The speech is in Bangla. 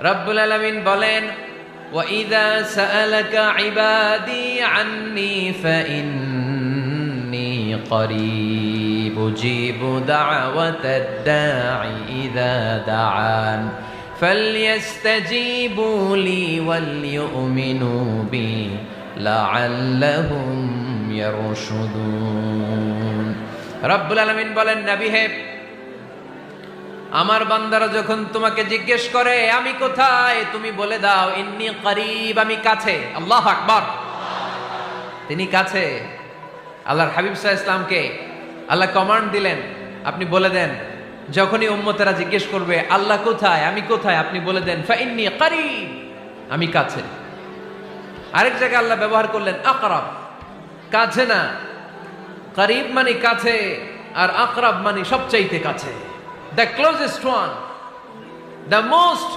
রব্বুল আলামিন বলেন, وَإِذَا سَأَلَكَ عِبَادِي عَنِّي فَإِنِّي قَرِيبٌ أُجِيبُ دَعْوَةَ الدَّاعِ إِذَا دَعَانِ فَلْيَسْتَجِيبُوا لِي وَلْيُؤْمِنُوا بِي لَعَلَّهُمْ يَرْشُدُونَ। রব্বুল আলামিন বলেন, নবী হে, আমার বান্দারা যখন তোমাকে জিজ্ঞেস করে আমি কোথায়, তুমি বলে দাও ইন্নী করিব, আমি কাছে। আল্লাহু আকবার, তিনি কাছে। আল্লাহর হাবিব সাল্লাল্লাহু আলাইহি ওয়াসাল্লামকে আল্লাহ কমান্ড দিলেন, আপনি বলে দেন যখনই উম্মতেরা জিজ্ঞেস করবে আল্লাহ কোথায়, আমি কোথায়, আপনি বলে দেন ফাইন্নী করিব, আমি কাছে। আরেক জায়গায় আল্লাহ ব্যবহার করলেন আকরাব, কাছে না। করিব মানে কাছে, আর আকরাব মানে সবচাইতে কাছে, the closest one, the most